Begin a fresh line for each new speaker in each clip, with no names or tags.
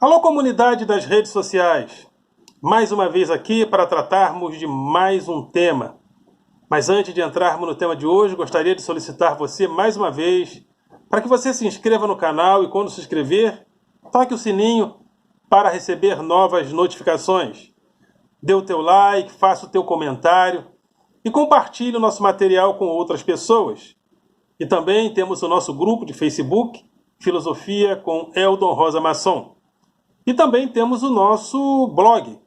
Alô, comunidade das redes sociais! Mais uma vez aqui para tratarmos de mais um tema. Mas antes de entrarmos no tema de hoje, gostaria de solicitar você mais uma vez para que você se inscreva no canal e, quando se inscrever, toque o sininho para receber novas notificações. Dê o teu like, faça o teu comentário e compartilhe o nosso material com outras pessoas. E também temos o nosso grupo de Facebook, Filosofia com Eldon Rosa Masson. E também temos o nosso blog,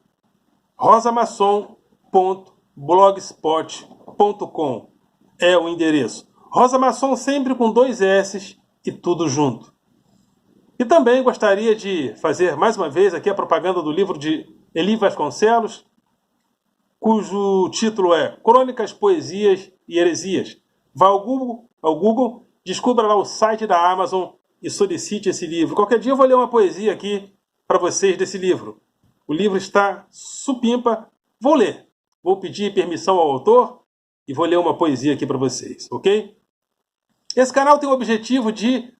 rosamasson.blogspot.com. É o endereço. Rosa Masson sempre com 2 S e tudo junto. E também gostaria de fazer mais uma vez aqui a propaganda do livro de Eli Vasconcelos, cujo título é Crônicas, Poesias e Heresias. Vá ao Google, descubra lá o site da Amazon e solicite esse livro. Qualquer dia eu vou ler uma poesia aqui para vocês desse livro. O livro está supimpa. Vou ler. Vou pedir permissão ao autor e vou ler uma poesia aqui para vocês, ok? Esse canal tem o objetivo de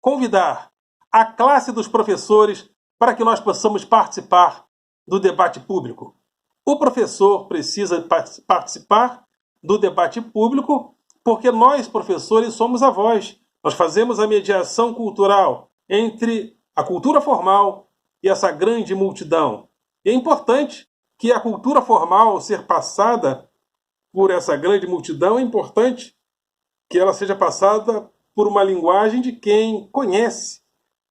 convidar a classe dos professores para que nós possamos participar do debate público. O professor precisa participar do debate público porque nós, professores, somos a voz. Nós fazemos a mediação cultural entre a cultura formal e essa grande multidão. E é importante que a cultura formal, ao ser passada por essa grande multidão, é importante que ela seja passada por uma linguagem de quem conhece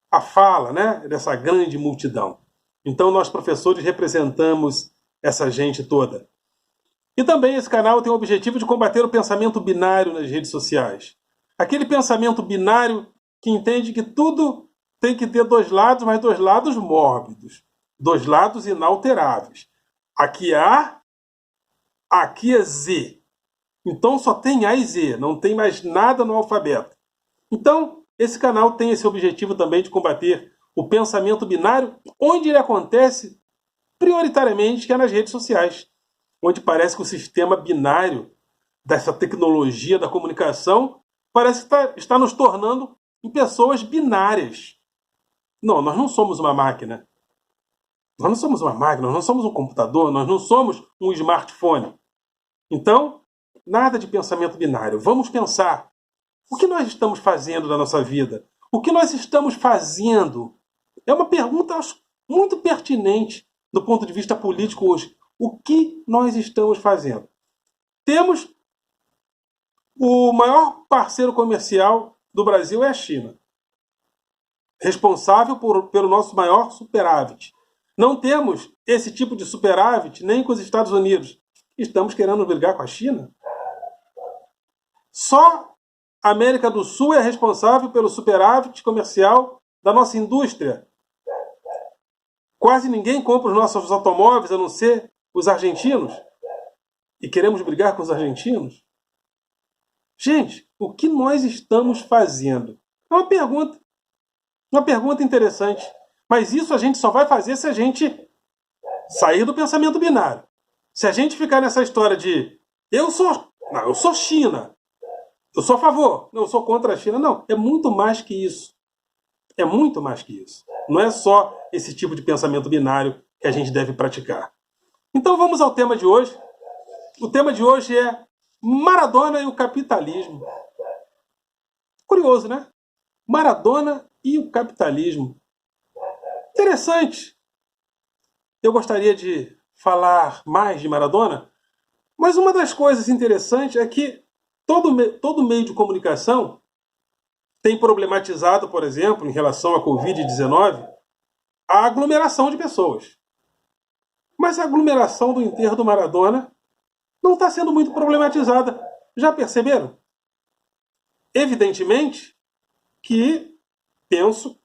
a fala, né, dessa grande multidão. Então nós, professores, representamos essa gente toda. E também esse canal tem o objetivo de combater o pensamento binário nas redes sociais. Aquele pensamento binário que entende que tudo tem que ter 2 lados, mas 2 lados mórbidos, 2 lados inalteráveis. Aqui é A, aqui é Z. Então só tem A e Z, não tem mais nada no alfabeto. Então, esse canal tem esse objetivo também de combater o pensamento binário, onde ele acontece prioritariamente, que é nas redes sociais, onde parece que o sistema binário dessa tecnologia da comunicação parece que está nos tornando em pessoas binárias. Não, nós não somos uma máquina. Nós não somos uma máquina, nós não somos um computador, nós não somos um smartphone. Então, nada de pensamento binário. Vamos pensar. O que nós estamos fazendo na nossa vida? O que nós estamos fazendo? É uma pergunta muito pertinente do ponto de vista político hoje. O que nós estamos fazendo? Temos o maior parceiro comercial do Brasil é a China, responsável pelo nosso maior superávit. Não temos esse tipo de superávit nem com os Estados Unidos. Estamos querendo brigar com a China? Só a América do Sul é responsável pelo superávit comercial da nossa indústria. Quase ninguém compra os nossos automóveis, a não ser os argentinos. E queremos brigar com os argentinos? Gente, o que nós estamos fazendo? É uma pergunta interessante. Mas isso a gente só vai fazer se a gente sair do pensamento binário. Se a gente ficar nessa história de eu sou China, eu sou a favor, eu sou contra a China. Não, é muito mais que isso. É muito mais que isso. Não é só esse tipo de pensamento binário que a gente deve praticar. Então vamos ao tema de hoje. O tema de hoje é Maradona e o capitalismo. Curioso, né? Maradona e o capitalismo. Interessante. Eu gostaria de falar mais de Maradona, mas uma das coisas interessantes é que todo meio de comunicação tem problematizado, por exemplo, em relação à Covid-19, a aglomeração de pessoas. Mas a aglomeração do enterro do Maradona não está sendo muito problematizada. Já perceberam? Evidentemente que penso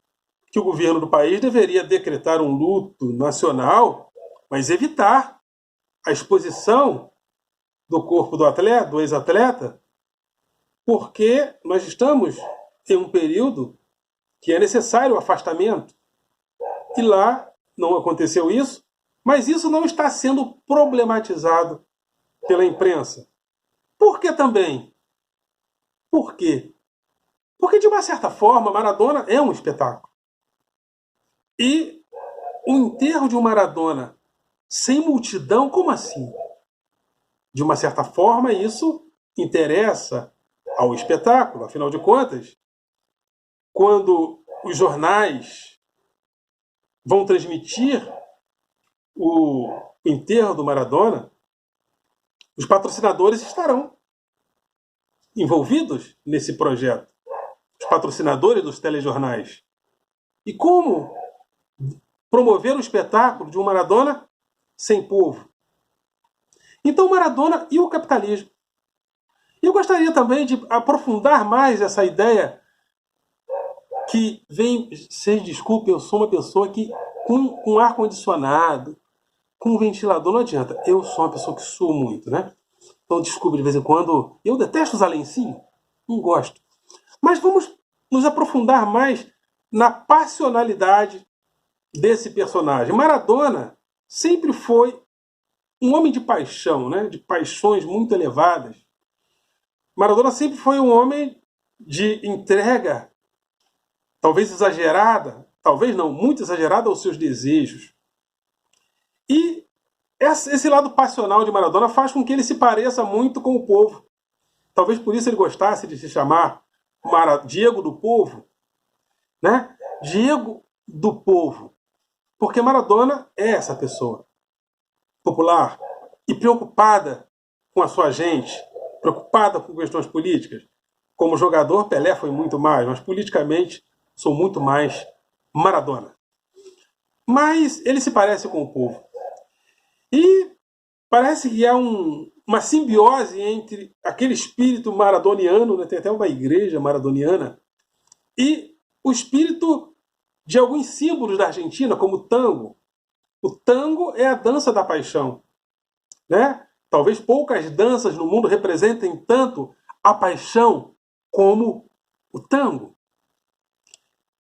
que o governo do país deveria decretar um luto nacional, mas evitar a exposição do corpo do ex-atleta, porque nós estamos em um período que é necessário o afastamento. E lá não aconteceu isso, mas isso não está sendo problematizado pela imprensa. Por que também? Por quê? Porque, de uma certa forma, Maradona é um espetáculo. E o enterro de um Maradona sem multidão, como assim? De uma certa forma, isso interessa ao espetáculo. Afinal de contas, quando os jornais vão transmitir o enterro do Maradona, os patrocinadores estarão envolvidos nesse projeto. Os patrocinadores dos telejornais. E como promover o espetáculo de um Maradona sem povo? Então, Maradona e o capitalismo. Eu gostaria também de aprofundar mais essa ideia que vem... Vocês desculpem, eu sou uma pessoa que com ar-condicionado, com ventilador, não adianta. Eu sou uma pessoa que suo muito, né? Então, desculpe, de vez em quando... Eu detesto usar lencinho. Não gosto. Mas vamos nos aprofundar mais na passionalidade desse personagem. Maradona sempre foi um homem de paixão, né? De paixões muito elevadas. Maradona sempre foi um homem de entrega, talvez exagerada, talvez não, muito exagerada aos seus desejos. E esse lado passional de Maradona faz com que ele se pareça muito com o povo. Talvez por isso ele gostasse de se chamar Diego do Povo, né? Diego do Povo. Porque Maradona é essa pessoa popular e preocupada com a sua gente, preocupada com questões políticas. Como jogador, Pelé foi muito mais, mas politicamente sou muito mais Maradona. Mas ele se parece com o povo. E parece que há uma simbiose entre aquele espírito maradoniano, né? Tem até uma igreja maradoniana, e o espírito de alguns símbolos da Argentina, como o tango. O tango é a dança da paixão, né? Talvez poucas danças no mundo representem tanto a paixão como o tango.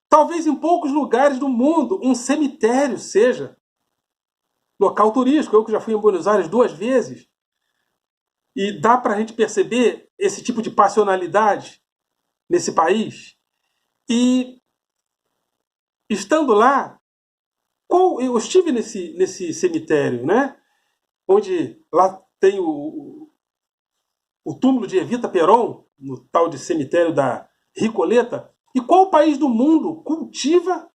Talvez em poucos lugares do mundo um cemitério seja local turístico. Eu que já fui em Buenos Aires 2 vezes. E dá para a gente perceber esse tipo de passionalidade nesse país. E estando lá, eu estive nesse cemitério, né? Onde lá tem o túmulo de Evita Peron, no tal de cemitério da Recoleta. E qual país do mundo cultiva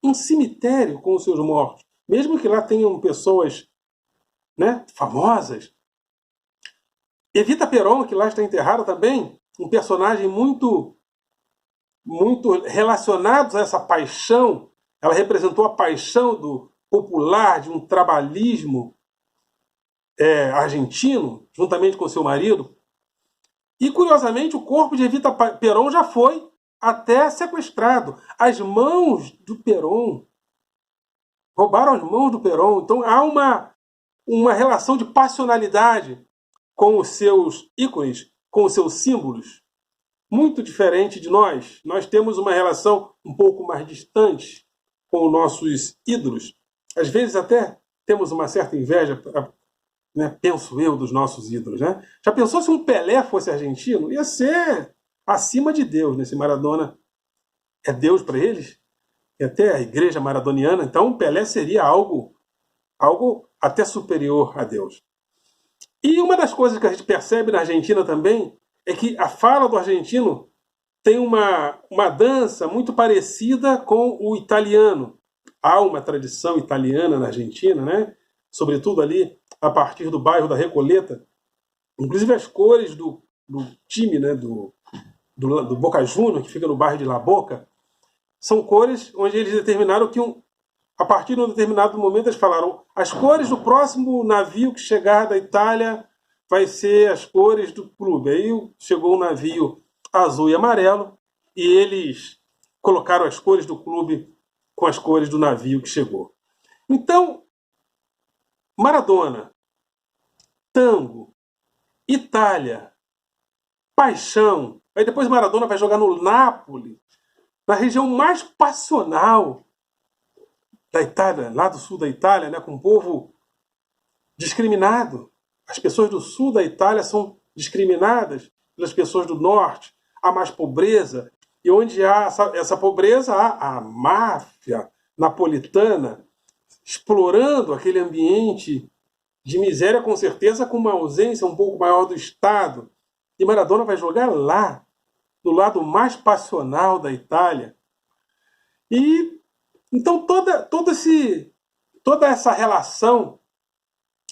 um cemitério com os seus mortos? Mesmo que lá tenham pessoas, né, famosas. Evita Peron, que lá está enterrada também, um personagem muito relacionado a essa paixão. Ela representou a paixão do popular, de um trabalhismo argentino, juntamente com seu marido. E, curiosamente, o corpo de Evita Peron já foi até sequestrado. As mãos do Peron. Roubaram as mãos do Peron. Então há uma relação de passionalidade com os seus ícones, com os seus símbolos, muito diferente de nós. Nós temos uma relação um pouco mais distante com os nossos ídolos. Às vezes até temos uma certa inveja, né, penso eu, dos nossos ídolos. Né? Já pensou se um Pelé fosse argentino? Ia ser acima de Deus. Nesse Maradona é Deus para eles. E até a igreja maradoniana. Então Pelé seria algo até superior a Deus. E uma das coisas que a gente percebe na Argentina também é que a fala do argentino tem uma dança muito parecida com o italiano. Há uma tradição italiana na Argentina, né? Sobretudo ali a partir do bairro da Recoleta. Inclusive as cores do time, né? do Boca Juniors, que fica no bairro de La Boca, são cores onde eles determinaram que a partir de um determinado momento eles falaram: as cores do próximo navio que chegar da Itália vai ser as cores do clube. Aí chegou um navio azul e amarelo e eles colocaram as cores do clube com as cores do navio que chegou. Então, Maradona, tango, Itália, paixão. Aí depois Maradona vai jogar no Napoli, na região mais passional da Itália, lá do sul da Itália, né, com um povo discriminado. As pessoas do sul da Itália são discriminadas pelas pessoas do norte. Há mais pobreza. E onde há essa pobreza, há a máfia, napolitana, explorando aquele ambiente de miséria, com certeza com uma ausência um pouco maior do Estado. E Maradona vai jogar lá, do lado mais passional da Itália. E então toda essa relação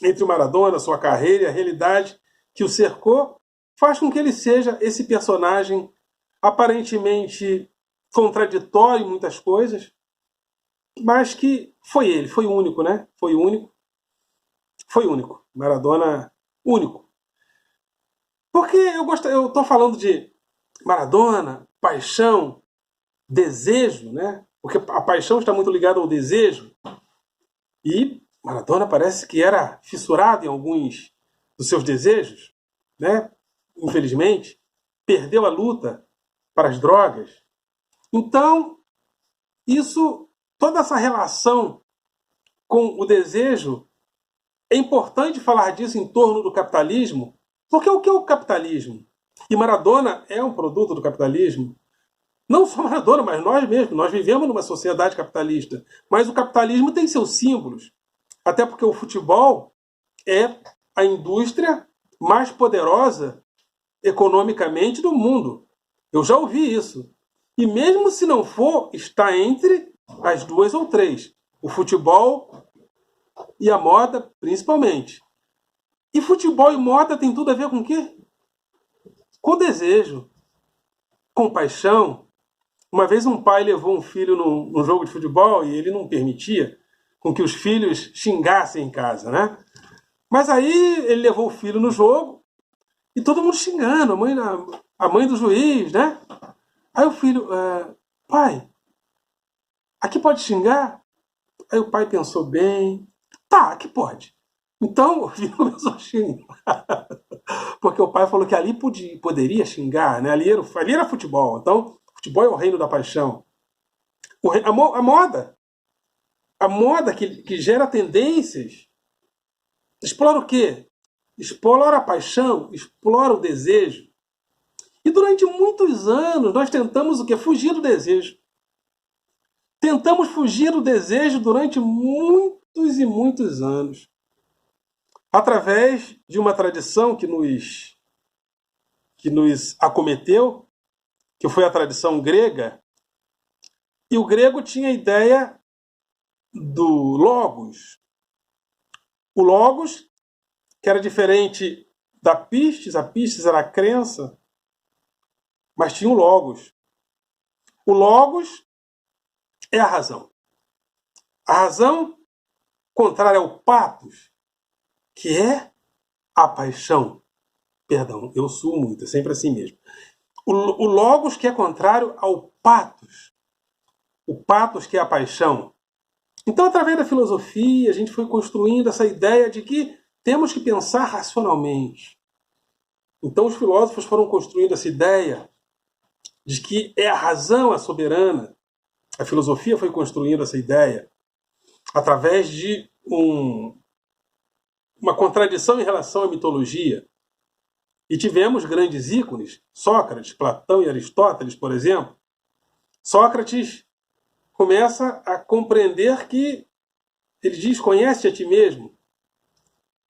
entre o Maradona, sua carreira e a realidade que o cercou, faz com que ele seja esse personagem aparentemente contraditório em muitas coisas, mas que foi ele, foi único, né? Foi único. Foi único. Maradona, único. Porque eu tô falando de Maradona, paixão, desejo, né? Porque a paixão está muito ligada ao desejo. E Maradona parece que era fissurado em alguns dos seus desejos, né? Infelizmente, perdeu a luta para as drogas. Então, toda essa relação com o desejo, é importante falar disso em torno do capitalismo, porque o que é o capitalismo? E Maradona é um produto do capitalismo. Não só Maradona, mas nós mesmos. Nós vivemos numa sociedade capitalista. Mas o capitalismo tem seus símbolos. Até porque o futebol é a indústria mais poderosa economicamente do mundo. Eu já ouvi isso. E mesmo se não for, está entre as duas ou três. O futebol e a moda, principalmente. E futebol e moda tem tudo a ver com o quê? Com desejo, com paixão. Uma vez um pai levou um filho num jogo de futebol e ele não permitia com que os filhos xingassem em casa, né? Mas aí ele levou o filho no jogo e todo mundo xingando, a mãe do juiz, né? Aí o filho, pai, aqui pode xingar? Aí o pai pensou bem, tá, aqui pode. Então o filho começou a xingar. Porque o pai falou que ali poderia xingar, né? Ali era futebol. Então, futebol é o reino da paixão. A moda. A moda que gera tendências. Explora o quê? Explora a paixão, explora o desejo. E durante muitos anos nós tentamos o quê? Fugir do desejo. Tentamos fugir do desejo durante muitos e muitos anos. Através de uma tradição que nos acometeu, que foi a tradição grega. E o grego tinha a ideia do logos. O logos, que era diferente da pistis, a pistis era a crença, mas tinha o logos. O logos é a razão. A razão contrária ao patos, que é a paixão. Perdão, eu suo muito, é sempre assim mesmo. O logos que é contrário ao patos. O patos que é a paixão. Então, através da filosofia, a gente foi construindo essa ideia de que temos que pensar racionalmente. Então, os filósofos foram construindo essa ideia de que é a razão a soberana. A filosofia foi construindo essa ideia através de uma contradição em relação à mitologia. E tivemos grandes ícones, Sócrates, Platão e Aristóteles, por exemplo. Sócrates começa a compreender que ele diz, conhece a ti mesmo.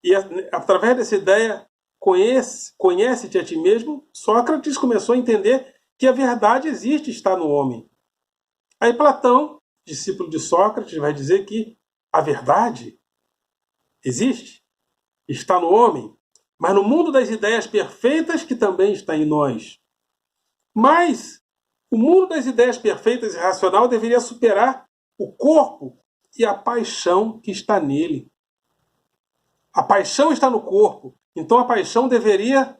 E através dessa ideia, conhece-te a ti mesmo, Sócrates começou a entender que a verdade existe, está no homem. Aí Platão, discípulo de Sócrates, vai dizer que a verdade existe, está no homem, mas no mundo das ideias perfeitas que também está em nós. Mas o mundo das ideias perfeitas e racional deveria superar o corpo e a paixão que está nele. A paixão está no corpo. Então a paixão deveria,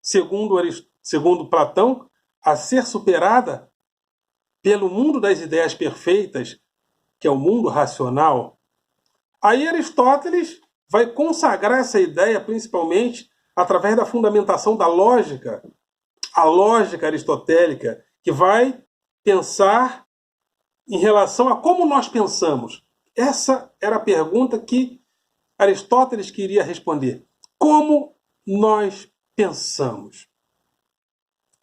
segundo Platão, a ser superada pelo mundo das ideias perfeitas, que é o mundo racional. Aí Aristóteles vai consagrar essa ideia principalmente através da fundamentação da lógica, a lógica aristotélica, que vai pensar em relação a como nós pensamos. Essa era a pergunta que Aristóteles queria responder. Como nós pensamos?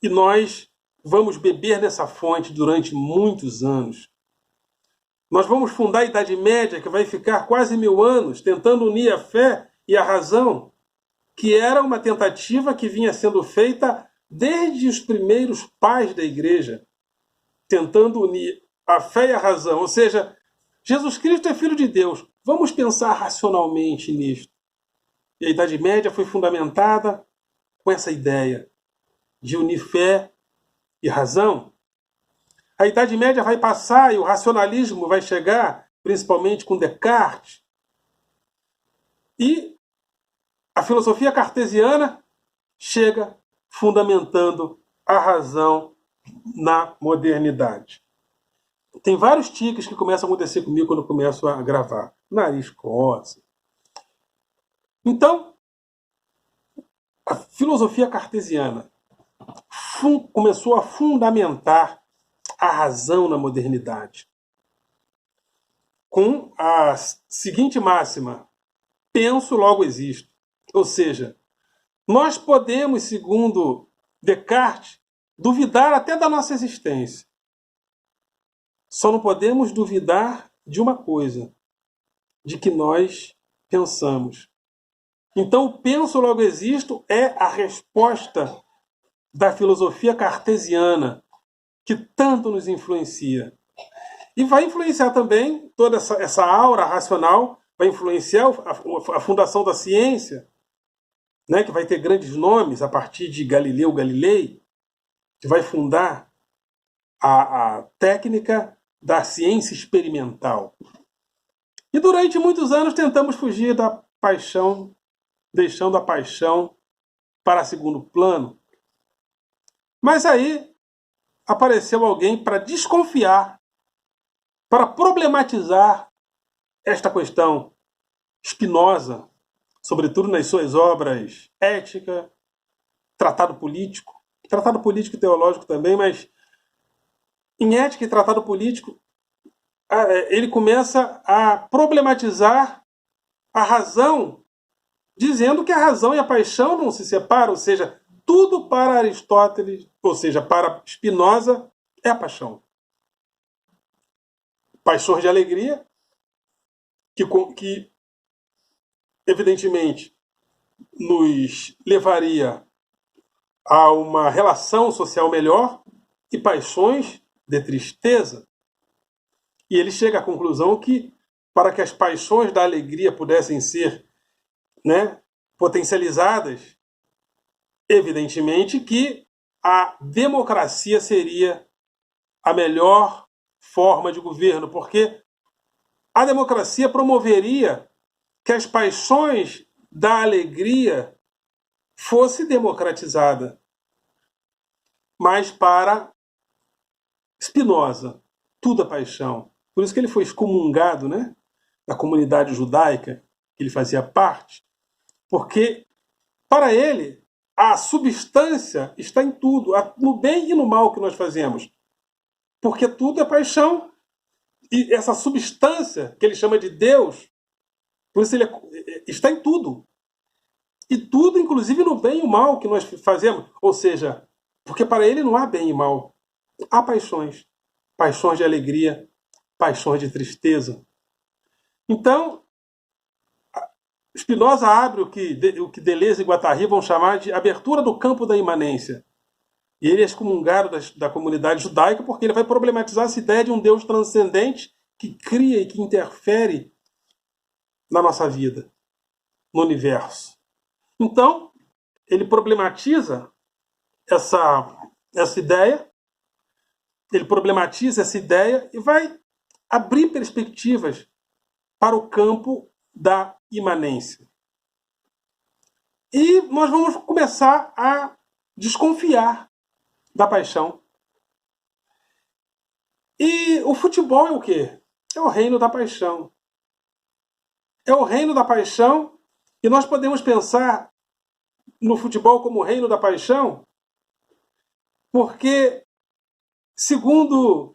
E nós vamos beber nessa fonte durante muitos anos. Nós vamos fundar a Idade Média, que vai ficar quase 1000 anos, tentando unir a fé e a razão, que era uma tentativa que vinha sendo feita desde os primeiros pais da igreja, tentando unir a fé e a razão. Ou seja, Jesus Cristo é Filho de Deus. Vamos pensar racionalmente nisto. E a Idade Média foi fundamentada com essa ideia de unir fé e razão. A Idade Média vai passar e o racionalismo vai chegar, principalmente com Descartes. E a filosofia cartesiana chega fundamentando a razão na modernidade. Tem vários tiques que começam a acontecer comigo quando eu começo a gravar. Nariz coça. Então, a filosofia cartesiana começou a fundamentar a razão na modernidade. Com a seguinte máxima: penso, logo existo. Ou seja, nós podemos, segundo Descartes, duvidar até da nossa existência. Só não podemos duvidar de uma coisa: de que nós pensamos. Então, o penso, logo existo é a resposta da filosofia cartesiana, que tanto nos influencia. E vai influenciar também toda essa aura racional, vai influenciar a fundação da ciência, né, que vai ter grandes nomes a partir de Galileu Galilei, que vai fundar a técnica da ciência experimental. E durante muitos anos tentamos fugir da paixão, deixando a paixão para segundo plano. Mas aí apareceu alguém para desconfiar, para problematizar esta questão. Spinoza, sobretudo nas suas obras Ética, Tratado Político e Teológico também, mas em Ética e Tratado Político ele começa a problematizar a razão, dizendo que a razão e a paixão não se separam, ou seja, tudo para Aristóteles, ou seja, para Spinoza, é a paixão. Paixões de alegria, que evidentemente nos levaria a uma relação social melhor, e paixões de tristeza. E ele chega à conclusão que, para que as paixões da alegria pudessem ser, né, potencializadas, evidentemente que a democracia seria a melhor forma de governo, porque a democracia promoveria que as paixões da alegria fosse democratizada. Mas para Spinoza, tudo é paixão. Por isso que ele foi excomungado, né, da comunidade judaica, que ele fazia parte, porque para ele a substância está em tudo, no bem e no mal que nós fazemos. Porque tudo é paixão. E essa substância, que ele chama de Deus, por isso ele está em tudo. E tudo, inclusive no bem e o mal que nós fazemos. Ou seja, porque para ele não há bem e mal. Há paixões. Paixões de alegria, paixões de tristeza. Então, Spinoza abre o que Deleuze e Guattari vão chamar de abertura do campo da imanência. E ele é excomungado da comunidade judaica porque ele vai problematizar essa ideia de um Deus transcendente que cria e que interfere na nossa vida, no universo. Então, ele problematiza essa ideia, e vai abrir perspectivas para o campo da imanência. E nós vamos começar a desconfiar da paixão. E o futebol é o quê? É o reino da paixão. É o reino da paixão, e nós podemos pensar no futebol como o reino da paixão, porque, segundo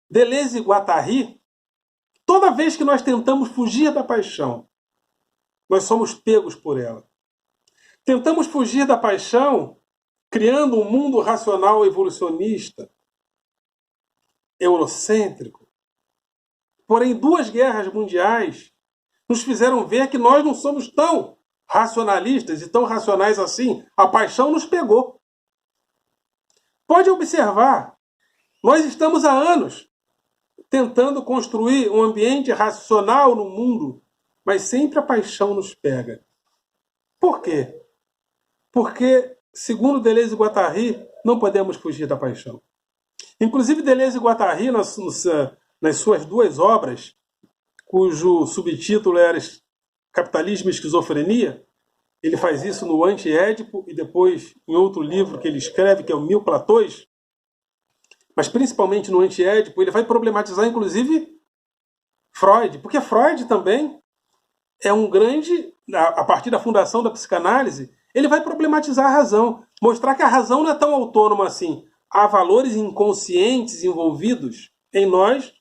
Deleuze e Guattari, toda vez que nós tentamos fugir da paixão, nós somos pegos por ela. Tentamos fugir da paixão criando um mundo racional evolucionista, eurocêntrico, Porém, 2 guerras mundiais nos fizeram ver que nós não somos tão racionalistas e tão racionais assim. A paixão nos pegou. Pode observar, nós estamos há anos tentando construir um ambiente racional no mundo, mas sempre a paixão nos pega. Por quê? Porque, segundo Deleuze e Guattari, não podemos fugir da paixão. Inclusive, Deleuze e Guattari, nas suas 2 obras, cujo subtítulo era Capitalismo e Esquizofrenia, ele faz isso no Anti-Édipo e depois em outro livro que ele escreve, que é o Mil Platões, mas principalmente no Anti-Édipo, ele vai problematizar, inclusive, Freud, porque Freud também é um grande, a partir da fundação da psicanálise, ele vai problematizar a razão, mostrar que a razão não é tão autônoma assim. Há valores inconscientes envolvidos em nós,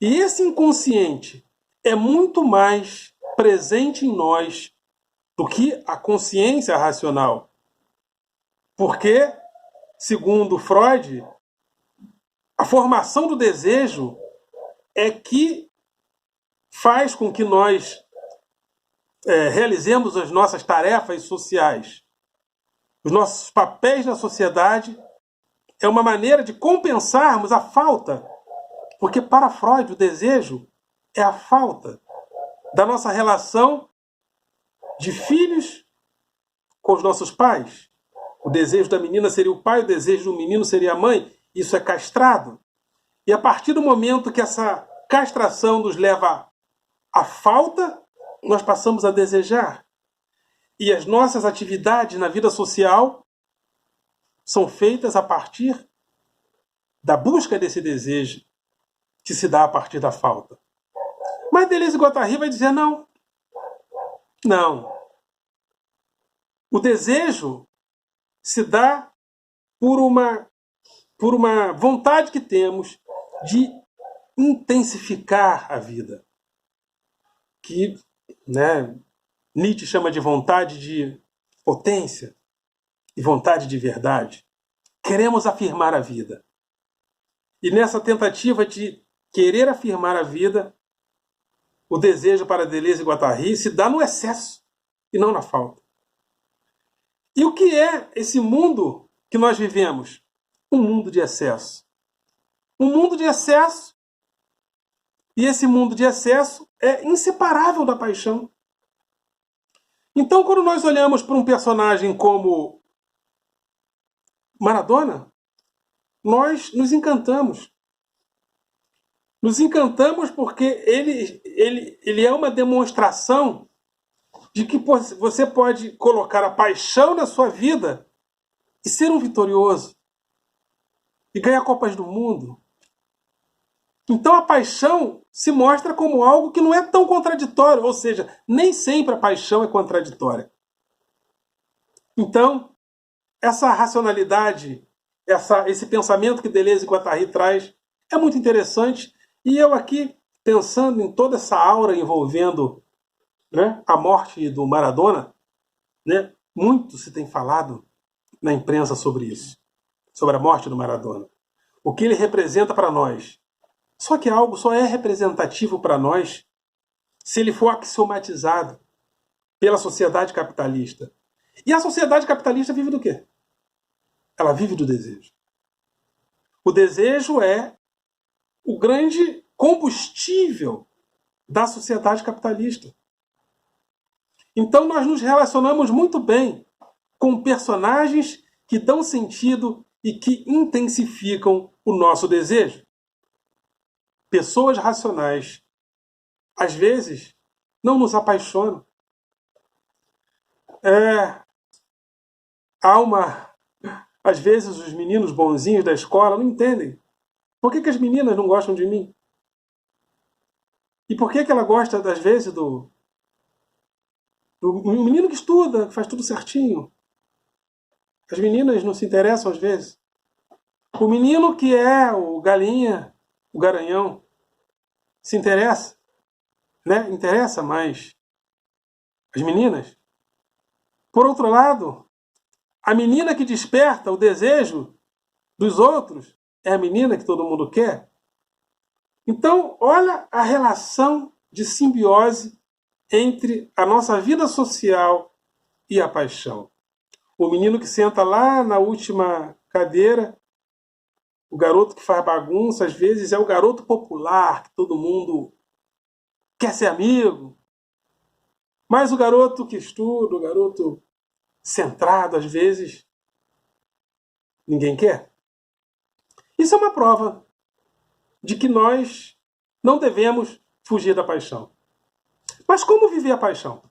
e esse inconsciente é muito mais presente em nós do que a consciência racional. Porque, segundo Freud, a formação do desejo é que faz com que nós realizemos as nossas tarefas sociais. Os nossos papéis na sociedade é uma maneira de compensarmos a falta. Porque para Freud o desejo é a falta da nossa relação de filhos com os nossos pais. O desejo da menina seria o pai, o desejo do menino seria a mãe. Isso é castrado. E a partir do momento que essa castração nos leva à falta, nós passamos a desejar. E as nossas atividades na vida social são feitas a partir da busca desse desejo que se dá a partir da falta. Mas Deleuze e Guattari vai dizer não. Não. O desejo se dá por uma vontade que temos de intensificar a vida. Que Nietzsche chama de vontade de potência e vontade de verdade. Queremos afirmar a vida. E nessa tentativa de querer afirmar a vida, o desejo para Deleuze e Guattari se dá no excesso e não na falta. E o que é esse mundo que nós vivemos? Um mundo de excesso. Um mundo de excesso. E esse mundo de excesso é inseparável da paixão. Então, quando nós olhamos para um personagem como Maradona, nós nos encantamos. Nos encantamos porque ele é uma demonstração de que você pode colocar a paixão na sua vida e ser um vitorioso. E ganhar Copas do Mundo. Então a paixão se mostra como algo que não é tão contraditório. Ou seja, nem sempre a paixão é contraditória. Então, essa racionalidade, esse pensamento que Deleuze e Guattari traz é muito interessante. E eu aqui, pensando em toda essa aura envolvendo a morte do Maradona, muito se tem falado na imprensa sobre isso, sobre a morte do Maradona. O que ele representa para nós. Só que algo só é representativo para nós se ele for axiomatizado pela sociedade capitalista. E a sociedade capitalista vive do quê? Ela vive do desejo. O desejo é o grande combustível da sociedade capitalista. Então nós nos relacionamos muito bem com personagens que dão sentido e que intensificam o nosso desejo. Pessoas racionais, às vezes, não nos apaixonam. Às vezes os meninos bonzinhos da escola não entendem. Por que as meninas não gostam de mim? E por que ela gosta, às vezes, do menino que estuda, que faz tudo certinho? As meninas não se interessam, às vezes. O menino que é o galinha, o garanhão, se interessa, interessa mais as meninas. Por outro lado, a menina que desperta o desejo dos outros é a menina que todo mundo quer. Então, olha a relação de simbiose entre a nossa vida social e a paixão. O menino que senta lá na última cadeira, o garoto que faz bagunça, às vezes é o garoto popular, que todo mundo quer ser amigo. Mas o garoto que estuda, o garoto centrado, às vezes, ninguém quer. Isso é uma prova de que nós não devemos fugir da paixão. Mas como viver a paixão?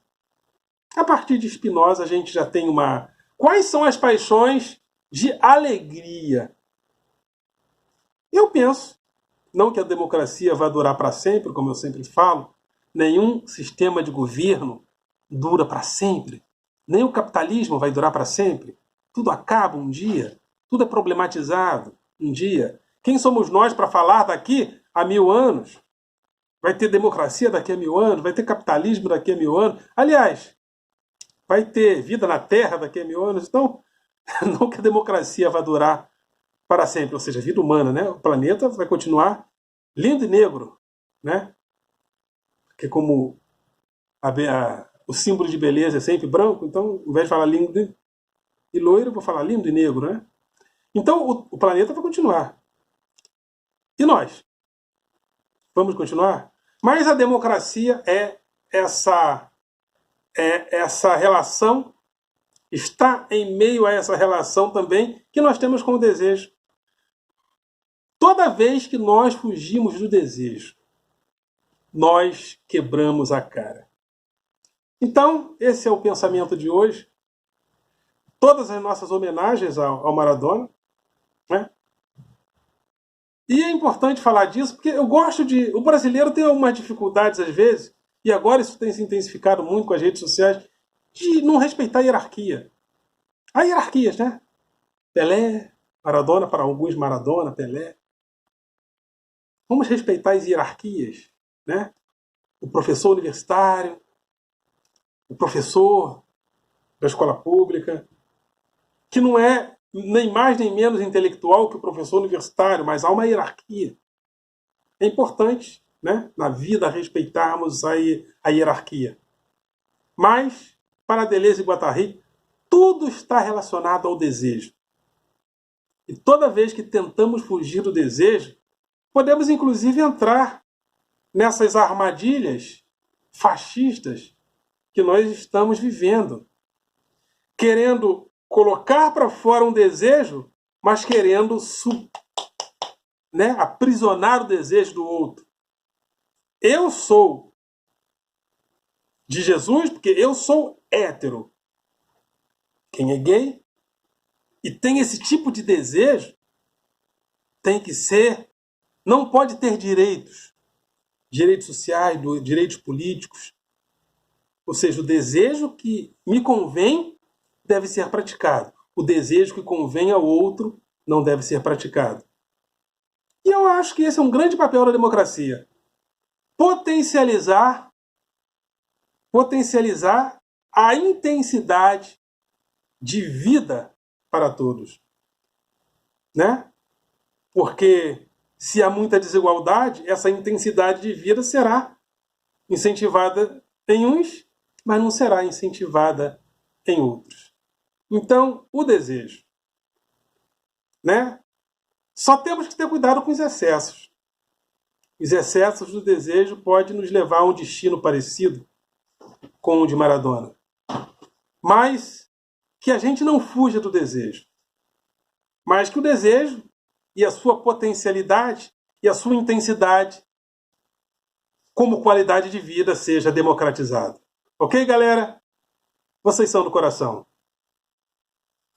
A partir de Spinoza, a gente já tem uma... Quais são as paixões de alegria? Eu penso, não que a democracia vá durar para sempre, como eu sempre falo, nenhum sistema de governo dura para sempre, nem o capitalismo vai durar para sempre. Tudo acaba um dia, tudo é problematizado um dia. Quem somos nós para falar daqui a 1000 anos? Vai ter democracia daqui a 1000 anos? Vai ter capitalismo daqui a 1000 anos? Aliás, vai ter vida na Terra daqui a 1000 anos? Então, não que a democracia vá durar para sempre, ou seja, a vida humana, né? O planeta vai continuar lindo e negro, né? Porque como o símbolo de beleza é sempre branco, então, ao invés de falar lindo e loiro, eu vou falar lindo e negro, né? Então, o planeta vai continuar. E nós? Vamos continuar? Mas a democracia é essa relação, está em meio a essa relação também que nós temos com o desejo. Toda vez que nós fugimos do desejo, nós quebramos a cara. Então, esse é o pensamento de hoje. Todas as nossas homenagens ao Maradona, né? E é importante falar disso, porque eu gosto de... O brasileiro tem algumas dificuldades, às vezes, e agora isso tem se intensificado muito com as redes sociais, de não respeitar a hierarquia. Há hierarquias, né? Pelé, Maradona, para alguns Maradona, Pelé. Vamos respeitar as hierarquias, né? O professor universitário, o professor da escola pública, que não é nem mais nem menos intelectual que o professor universitário, mas há uma hierarquia. É importante, né, na vida respeitarmos a hierarquia. Mas, para Deleuze e Guattari, tudo está relacionado ao desejo. E toda vez que tentamos fugir do desejo, podemos inclusive entrar nessas armadilhas fascistas que nós estamos vivendo, querendo colocar para fora um desejo, mas querendo aprisionar o desejo do outro. Eu sou de Jesus porque eu sou hétero. Quem é gay e tem esse tipo de desejo tem que ser, não pode ter direitos sociais, direitos políticos. Ou seja, o desejo que me convém deve ser praticado. O desejo que convém ao outro não deve ser praticado. E eu acho que esse é um grande papel da democracia. Potencializar a intensidade de vida para todos. Né? Porque se há muita desigualdade, essa intensidade de vida será incentivada em uns, mas não será incentivada em outros. Então, o desejo. Né? Só temos que ter cuidado com os excessos. Os excessos do desejo podem nos levar a um destino parecido com o de Maradona. Mas que a gente não fuja do desejo. Mas que o desejo e a sua potencialidade e a sua intensidade como qualidade de vida seja democratizado. Ok, galera? Vocês são do coração.